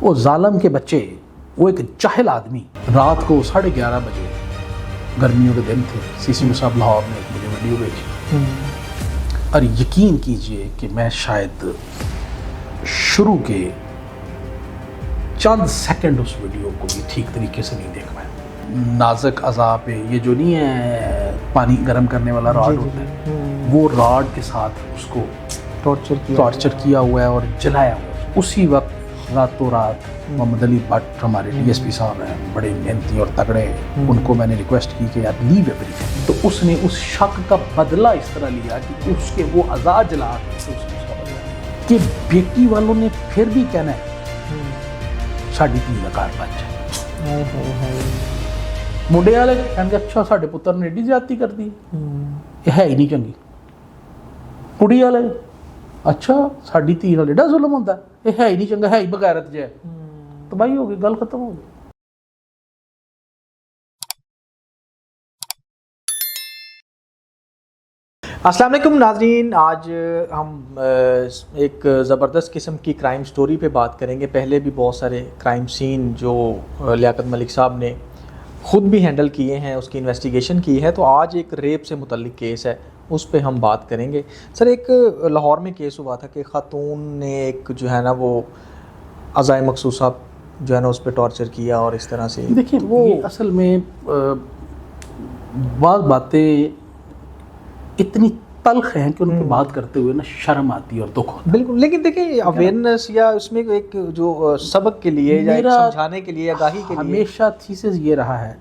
وہ ظالم کے بچے، وہ ایک جاہل آدمی رات کو 11:30 بجے، گرمیوں کے دن تھے، سی سی مصعب لاہور نے مجھے ویڈیو بھیجی، اور یقین کیجئے کہ میں شاید شروع کے چند سیکنڈ اس ویڈیو کو بھی ٹھیک طریقے سے نہیں دیکھ پایا۔ نازک اعضاء پہ یہ جو نہیں ہے پانی گرم کرنے والا راڈ ہوتا ہے، وہ راڈ کے ساتھ اس کو ٹارچر کیا ہوا ہے اور جلایا ہوا ہے۔ اسی وقت راتوں رات محمد علی بٹ ہمارے ڈی ایس پی صاحب ہیں، بڑے محنتی اور تگڑے، ان کو میں نے ریکویسٹ کی کہ یار لیو ایوری تھنگ، تو اس نے اس شک کا بدلہ اس طرح لیا کہ اس کے وہ اعضاء جلا کے اس نے اس کا بدلہ لیا کہ بیٹی والوں نے پھر بھی کہنا ہے ساڈی دھی دا گھر بچ جائے۔ منڈے والے کہنگے اچھا ساڈے پتر نے ایڈی زیادتی کر دی، یہ ہے ہی نہیں چنگی۔ کڑی والے اچھا ساڈی دھی نال ایڈا ظلم ہوندا ہے، یہ ہے ہی نہیں چنگا، ہے ہی بغیرت جہ، تباہی ہو گئی، گل ختم ہو گئی۔ السلام علیکم ناظرین، آج ہم ایک زبردست قسم کی کرائم سٹوری پہ بات کریں گے۔ پہلے بھی بہت سارے کرائم سین جو لیاقت ملک صاحب نے خود بھی ہینڈل کیے ہیں، اس کی انویسٹیگیشن کی ہے، تو آج ایک ریپ سے متعلق کیس ہے، اس پہ ہم بات کریں گے۔ سر، ایک لاہور میں کیس ہوا تھا کہ خاتون نے ایک جو ہے نا وہ اعضائے مخصوصہ جو ہے نا اس پہ ٹارچر کیا اور اس طرح سے دیکھیں وہ اصل میں بعض باتیں اتنی تلخ ہیں کہ ان پہ بات کرتے ہوئے نا شرم آتی ہے اور دکھ ہوتا ہے۔ بالکل، لیکن دیکھیں اویئرنیس یا اس میں ایک جو سبق کے لیے یا ایک سمجھانے کے لیے، آگاہی کے لیے ہمیشہ تھیسس یہ رہا ہے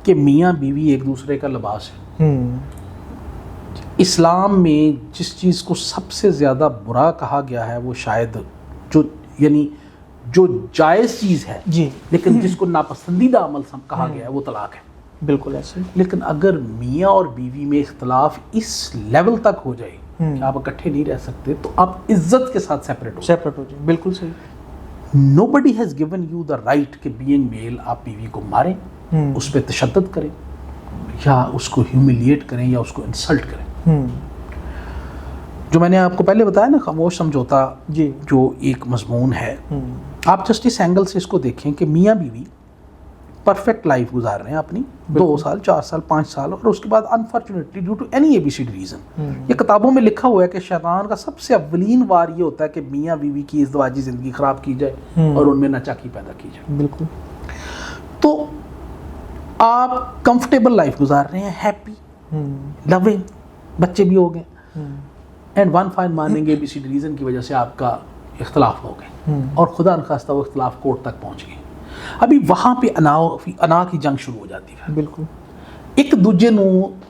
کہ میاں بیوی ایک دوسرے کا لباس ہے۔ اسلام میں جس چیز کو سب سے زیادہ برا کہا گیا ہے وہ شاید جو جائز چیز ہے جی، لیکن جس کو ناپسندیدہ عمل کہا گیا ہے وہ طلاق ہے۔ بالکل ایسے، لیکن اگر میاں اور بیوی میں اختلاف اس لیول تک ہو جائے کہ آپ اکٹھے نہیں رہ سکتے تو آپ عزت کے ساتھ سیپریٹ ہو جائے۔ بالکل صحیح۔ nobody has given you the right کہ being male آپ بیوی کو ماریں، اس پہ تشدد کریں یا اس کو ہیوملیٹ کریں یا اس کو انسلٹ کریں۔ جو میں نے آپ کو پہلے بتایا نا خاموش سمجھوتا جی، جو ایک مضمون ہے، آپ جسٹ اس اینگل سے اس کو دیکھیں کہ میاں بیوی پرفیکٹ لائف گزار رہے ہیں اپنی 2 سال 4 سال 5 سال، اور اس کے بعد unfortunately due to any ABCD reason, یہ کتابوں میں لکھا ہوا ہے کہ شیطان کا سب سے اولین وار یہ ہوتا ہے کہ میاں بیوی کی ازدواجی زندگی خراب کی جائے اور ان میں ناچاکی پیدا کی جائے۔ بالکل۔ تو آپ کمفرٹیبل لائف گزار رہے ہیں، ہیپی لونگ، بچے بھی ہو گئے، and one fine morning ABCD reason کی وجہ سے آپ کا اختلاف ہو گئے اور خدا نخواستہ وہ اختلاف کورٹ تک پہنچ گئے۔ ابھی وہاں پہ انا کی جنگ شروع ہو جاتی ہے۔ بالکل۔ ایک دوجے نو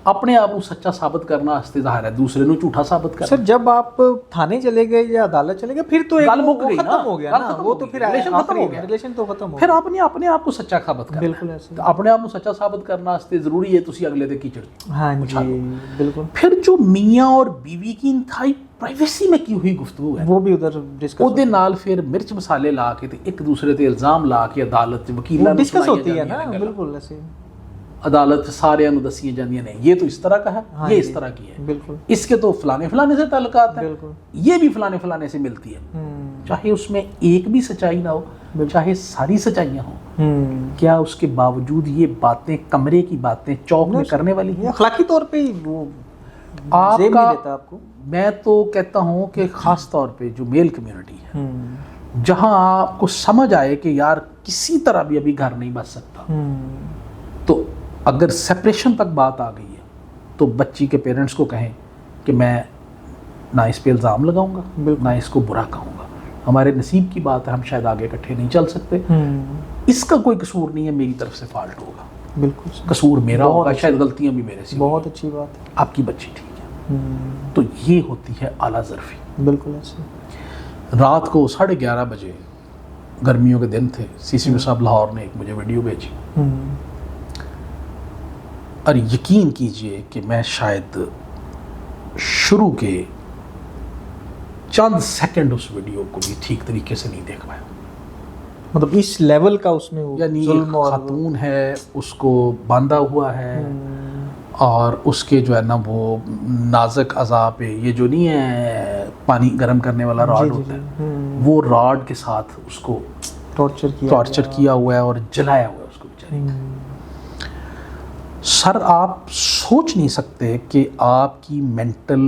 اپنے آپ کو سچا ثابت کرنا واسطے ظاہر ہے دوسرے نو جھوٹا ثابت کرنا۔ سر، جب آپ تھانے چلے گئے یا عدالت چلے گئے پھر تو ختم ہو گیا نا، وہ تو پھر ریلیشن ختم ہو گیا، پھر آپ نے اپنے آپ کو سچا ثابت کرنا۔ بالکل ایسے، اپنے آپ کو سچا ثابت کرنا واسطے ضروری ہے تسی اگلے دے کیچڑ۔ ہاں جی، بالکل۔ پھر جو میاں اور بیوی کی انتہائی پرائیویسی میں کی ہوئی گفتگو ہے وہ بھی ادھر ڈسکس اودے نال پھر مرچ مسالے لا کے تے ایک دوسرے تے الزام لا کے عدالت وکیلاں ڈسکس ہوتی ہے نا۔ بالکل ایسے، عدالت سارے نو دسیاں جاندیاں نے یہ تو اس طرح کا ہے، یہ اس طرح کی ہے، بالکل، اس کے تو فلانے فلانے سے تعلقات ہیں، بالکل، یہ بھی فلانے فلانے سے ملتی ہے، چاہے اس میں ایک بھی سچائی نہ ہو، چاہے ساری سچائیاں ہوں، کیا اس کے باوجود یہ باتیں کمرے کی باتیں چوک میں کرنے والی ہیں؟ اخلاقی طور پہ وہ آپ زیب کا نہیں دیتا آپ کو۔ میں تو کہتا ہوں کہ خاص طور پہ جو میل کمیونٹی ہے، جہاں آپ کو سمجھ آئے کہ یار کسی طرح بھی ابھی گھر نہیں بچ سکتا، تو اگر سیپریشن تک بات آ گئی ہے تو بچی کے پیرنٹس کو کہیں کہ میں نہ اس پہ الزام لگاؤں گا نہ اس کو برا کہوں گا، ہمارے نصیب کی بات ہے، ہم شاید آگے اکٹھے نہیں چل سکتے، اس کا کوئی قصور نہیں ہے، میری طرف سے فالٹ ہوگا، بالکل قصور میرا ہوگا، شاید غلطیاں بھی میرے سے۔ بہت اچھی بات ہے، آپ کی بچی ٹھیک ہے، تو یہ ہوتی ہے اعلیٰ ظرفی۔ بالکل ایسے۔ رات کو 11:30 بجے، گرمیوں کے دن تھے، سی سی مصعب لاہور نے ایک مجھے ویڈیو بھیجی، اور یقین کیجئے کہ میں شاید شروع کے چند سیکنڈ اس ویڈیو کو بھی ٹھیک طریقے سے نہیں دیکھ پایا۔ مطلب اس لیول کا اس میں یعنی خاتون ہے، اس کو باندھا ہوا ہے اور اس کے جو ہے نا وہ نازک اعضاء پہ یہ جو نہیں ہے پانی گرم کرنے والا راڈ ہوتا ہے، وہ راڈ کے ساتھ اس کو ٹارچر کیا ہوا ہے اور جلایا ہوا ہے اس کو بیچارے کو. سر آپ سوچ نہیں سکتے کہ آپ کی مینٹل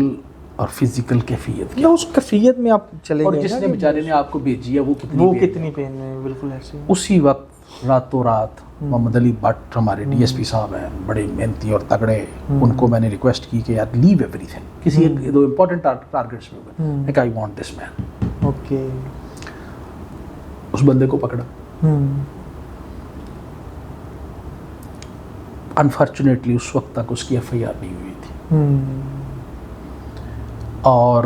اور فزیکل کیفیت کیا اس کیفیت میں آپ چلے گئے, اور جس نے بیچارے نے آپ کو بھیجی ہے وہ کتنی پین میں. بالکل ایسے اسی وقت راتوں رات محمد علی بٹ ہمارے ڈی ایس پی صاحب ہیں, بڑے محنتی اور تگڑے, ان کو میں نے ریکویسٹ کی کہ یار لیو ایوری تھنگ, کسی ایک دو امپورٹنٹ ٹارگیٹس میں میں کہ I want this main. Okay, اس بندے کو پکڑا. انفارچونیٹلی اس وقت تک اس کی ایف آئی آر نہیں ہوئی تھی, اور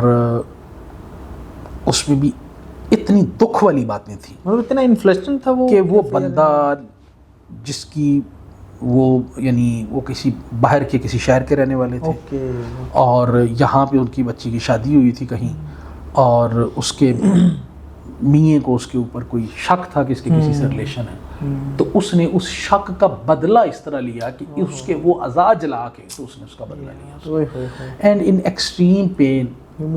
اس میں بھی اتنی دکھ والی بات نہیں تھی, اتنا انفلیشن تھا وہ کہ وہ بندہ جس کی وہ یعنی وہ کسی باہر کے کسی شہر کے رہنے والے تھے, اور یہاں پہ ان کی بچی کی شادی ہوئی تھی کہیں, اور اس کے میاں کو اس کے اوپر کوئی شک تھا کہ اس کے کسی سے ریلیشن ہے, تو اس نے اس شک کا بدلہ اس طرح لیا کہ اس کے وہ اعضاء جلا کے تو اس نے اس کا بدلہ لیا. And in extreme pain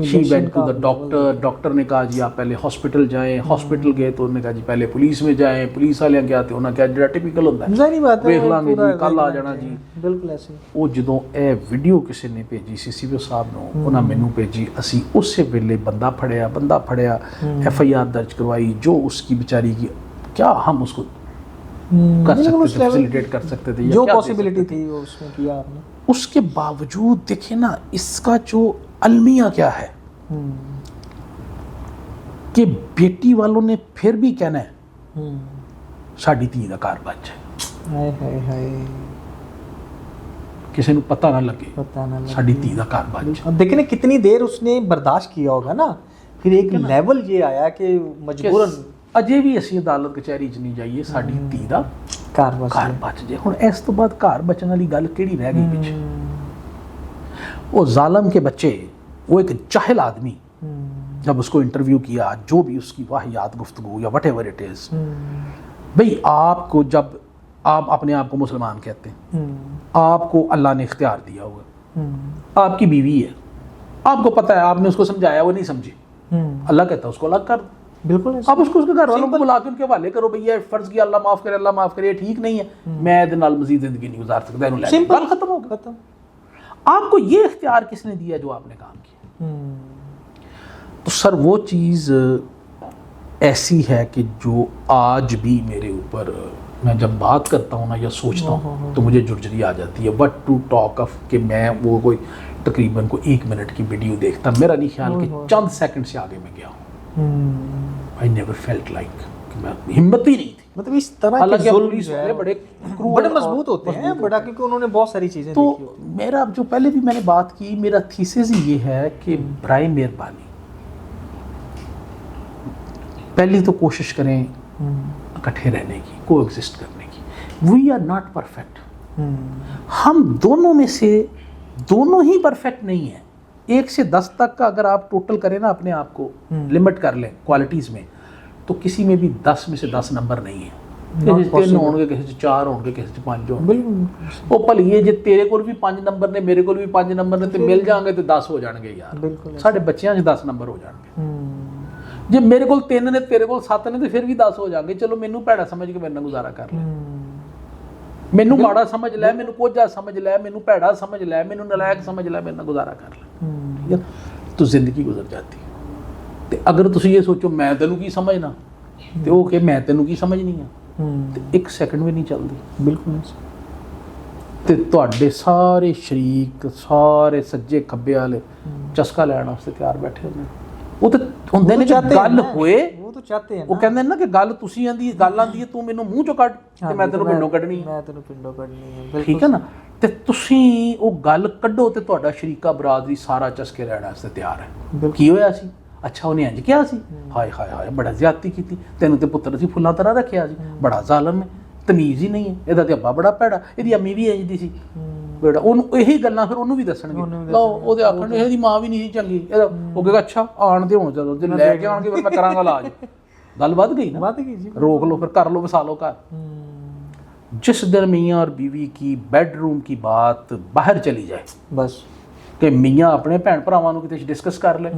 she went to the doctor. Doctor نے کہا جی آپ پہلے ہاسپٹل جائیں. ہاسپٹل گئے تو انہوں نے کہا جی پہلے پولیس میں جائیں. پولیس والے کیا آتے انہوں نے کہا جڑا ٹپیکل ہوتا ہے دیکھ لیں گے جی کل آ جانا جی. بالکل ایسے وہ جدوں اے ویڈیو کسی نے بھیجی سی سی پی او صاحب نو, انہاں مینوں بھیجی, اسی اس سے ویلے بندہ پھڑیا ایف آئی آر درج کروائی. جو اس کی بیچاری کی کیا ہم اس کو کر سکتے تھے, فیسیلیٹیٹ کر سکتے تھے, جو پاسبلٹی تھی وہ اس میں کیا آپ نے. اس کے باوجود دیکھیں نا اس کا جو المیہ کیا ہے کہ بیٹی والوں نے پھر بھی کہنا ہے ساڈی دھی دا گھر بچ جائے, کسی نے پتہ نہ لگے ساڈی دھی دا گھر بچ جائے. دیکھیں کتنی دیر اس نے برداشت کیا ہوگا نا, پھر ایک لیول یہ آیا کہ مجبوراً اجے بھی اسی عدالت کچہری چ نہیں جائیے ساڈی دھی دا گھر بچ جائے. ہن اس تو بعد گھر بچن والی گل کیڑی رہ گئی پیچھے. وہ ظالم کے بچے, وہ ایک جاہل آدمی جب اس کو انٹرویو کیا, جو بھی اس کی واہیات گفتگو یا وٹ ایور اٹ از, بھئی آپ کو جب آپ اپنے آپ کو مسلمان کہتے ہیں, آپ کو اللہ نے اختیار دیا ہوا, آپ کی بیوی ہے, آپ کو پتہ ہے آپ نے اس کو سمجھایا وہ نہیں سمجھی, اللہ کہتا ہے اس کو الگ کر. بالکل آپ اس کو اس کے گھر والوں کو بلا کے ان کے حوالے کرو, بھئی یہ فرض کیا اللہ معاف کرے, ٹھیک نہیں ہے, میں ادھر نال مزید زندگی نہیں گزار سکتا, بل ختم ہو گیا. آپ کو یہ اختیار کس نے دیا جو آپ نے کام کیا؟ تو سر وہ چیز ایسی ہے کہ جو آج بھی میرے اوپر, میں جب بات کرتا ہوں نا یا سوچتا ہوں تو مجھے جرجری آ جاتی ہے. وٹ ٹو ٹاک آف کہ میں وہ کوئی تقریباً کوئی 1 منٹ کی ویڈیو دیکھتا, میرا نہیں خیال کہ چند سیکنڈ سے آگے میں گیا ہوں. I never felt like کہ میں ہمت ہی نہیں تھی. مطلب اس طرح کے ظلم بڑے مضبوط ہوتے ہیں, بڑا کیونکہ انہوں نے بہت ساری چیزیں دیکھی ہوتی ہیں. میرا جو پہلے بھی میں نے بات کی, میرا تھیسس ہی یہ ہے کہ برائے مہربانی پہلی تو کوشش کریں اکٹھے رہنے کی, کو ایگزسٹ کرنے کی. وی آر ناٹ پرفیکٹ, ہم دونوں میں سے دونوں ہی پرفیکٹ نہیں ہیں. 1 سے 10 تک کا اگر آپ ٹوٹل کریں نا اپنے آپ کو لمٹ کر لیں کوالٹیز میں, تو کسی میں بھی 10 میں سے 10 نمبر نہیں ہے. کسی 3 ہون گے, کسی 4 ہون گے, کسی 5 ہون گے. وہ پل یہ جے تیرے کول بھی 5 نمبر نے, میرے کول بھی 5 نمبر نے, تے مل جان گے تے 10 ہو جان گے یار. ساڈے بچیاں 'چ 10 نمبر ہو جان گے. جے میرے کول 3 نے, تیرے کول 7 نے, تے پھر بھی 10 ہو جان گے. چلو مینوں بھڑا سمجھ کے میرے نال گزارا کر لے, مینوں ماڑا سمجھ لے, مینوں کوجا سمجھ لے, مینوں بھڑا سمجھ لے, مینوں نالائق سمجھ لے, میرے نال گزارا کر لے, تو زندگی گزر جاتی ہے. تے اگر تسی یہ سوچو میں تینوں کی سمجھنا, تے وہ کہ میں تینوں کی سمجھنی ہے, تے 1 سیکنڈ بھی نہیں چلدی. بالکل. تے تواڈے سارے شریک, سارے سجے کھبے والے چسکا لین واسطے تیار بیٹھے ہوندے. وہ تے ہوندے نے کہ گل ہوئے, وہ تو چاہتے ہیں, وہ کہندے نا کہ گل تسی آندی, گل آندی ہے تو مینوں منہ چوں کڈ تے میں تینوں پنڈوں کڈنی ہے. میں تینوں پنڈوں کڈنی ہے. ٹھیک ہے نا. تے تسی وہ گل کڈو تے تہاڈا شریکا برادری سارا چسکے رہن واسطے تیار ہے. کی ہویا سی, اچھا انہیں انج کیا سی, ہائے ہائے ہائے بڑا زیادتی کیتی, تینوں تے پتر سی پھلاں طرح رکھیا سی, بڑا ظالم ہے, تمیز ہی نہیں ہے, ਇਹਦਾ تے ابا بڑا پیڑا, ਇਹਦੀ امی بھی ਇੰਜ ਦੀ ਸੀ. بیٹا ਉਹਨੂੰ ਇਹੀ ਗੱਲਾਂ ਫਿਰ ਉਹਨੂੰ ਵੀ ਦੱਸਣਗੇ. ਲਓ ਉਹਦੇ ਆਖਣ ਨੇ ਇਹਦੀ ਮਾਂ ਵੀ ਨਹੀਂ ਸੀ ਚੰਗੀ, ਇਹਦਾ ਉਹ ਕਹੇਗਾ ਅੱਛਾ ਆਣ ਦੇ ਹੁਣ ਜਦੋਂ ਜੇ ਲੈ ਕੇ ਆਣਗੇ ਫਿਰ ਮੈਂ ਕਰਾਂਗਾ ਇਲਾਜ. ਗੱਲ ਵੱਧ ਗਈ ਨਾ, ਵੱਧ ਗਈ ਜੀ. روک لو, پھر کر لو, وسا لو گھر. جس دن میاں اور بیوی کی بیڈ روم کی بات باہر چلی جائے, بس ਕਿ ਮੀਆਂ ਆਪਣੇ ਭੈਣ ਭਰਾਵਾਂ ਨੂੰ ਕਿਤੇ ਡਿਸਕਸ ਕਰ ਲੈ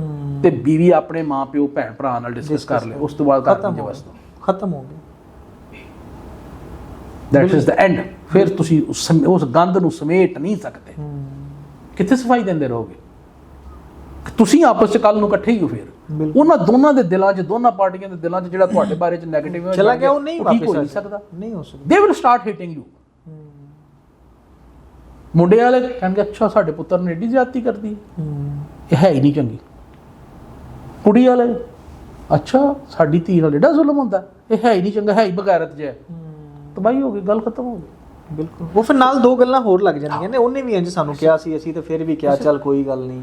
ਤੇ ਬੀਵੀ ਆਪਣੇ ਮਾਂ ਪਿਓ ਭੈਣ ਭਰਾ ਨਾਲ ਡਿਸਕਸ ਕਰ ਲੈ, ਉਸ ਤੋਂ ਬਾਅਦ ਘਰ ਦੀ ਵਸਤੂ ਖਤਮ ਹੋ ਗਿਆ। That is the and. ਫਿਰ ਤੁਸੀਂ ਉਸ ਗੰਦ ਨੂੰ ਸਮੇਟ ਨਹੀਂ ਸਕਦੇ। ਕਿੱਥੇ ਸਫਾਈ ਦਿੰਦੇ ਰਹੋਗੇ? ਤੁਸੀਂ ਆਪਸ ਚ ਕੱਲ ਨੂੰ ਇਕੱਠੇ ਹੀ ਹੋ। ਫਿਰ ਉਹਨਾਂ ਦੋਨਾਂ ਦੇ ਦਿਲਾਂ 'ਚ, ਦੋਨਾਂ ਪਾਰਟੀਆਂ ਦੇ ਦਿਲਾਂ 'ਚ ਜਿਹੜਾ ਤੁਹਾਡੇ ਬਾਰੇ 'ਚ ਨੈਗੇਟਿਵ ਚਲਾ ਗਿਆ, ਉਹ ਨਹੀਂ ਵਾਪਸ ਹੋ ਸਕਦਾ, ਨਹੀਂ ਹੋ ਸਕਦਾ। They will start ਹਿਟਿੰਗ you. ਮੁੰਡੇ ਵਾਲੇ ਕਹਿਣਗੇ ਅੱਛਾ ਸਾਡੇ ਪੁੱਤਰ ਨੇ ਏਡੀ ਜ਼ਿਆਦਤੀ ਕਰਦੀ ਹੈ, ਇਹ ਹੈ ਹੀ ਨਹੀਂ ਚੰਗੀ। ਕੁੜੀ ਵਾਲੇ ਅੱਛਾ ਸਾਡੀ ਧੀ ਨਾਲ ਏਡਾ ਜ਼ੁਲਮ ਹੁੰਦਾ, ਇਹ ਹੈ ਹੀ ਨਹੀਂ ਚੰਗਾ, ਹੈ ਹੀ ਬਗੈਰਤ ਜਿਹਾ। ਤਬਾਹੀ ਹੋ ਗਈ, ਗੱਲ ਖਤਮ ਹੋ ਗਈ। ਬਿਲਕੁਲ। ਉਹ ਫਿਰ ਨਾਲ ਦੋ ਗੱਲਾਂ ਹੋਰ ਲੱਗ ਜਾਂਦੀਆਂ ਨੇ, ਉਹਨੇ ਵੀ ਇੰਜ ਸਾਨੂੰ ਕਿਹਾ ਸੀ, ਅਸੀਂ ਤਾਂ ਫਿਰ ਵੀ ਕਿਹਾ ਚੱਲ ਕੋਈ ਗੱਲ ਨਹੀਂ।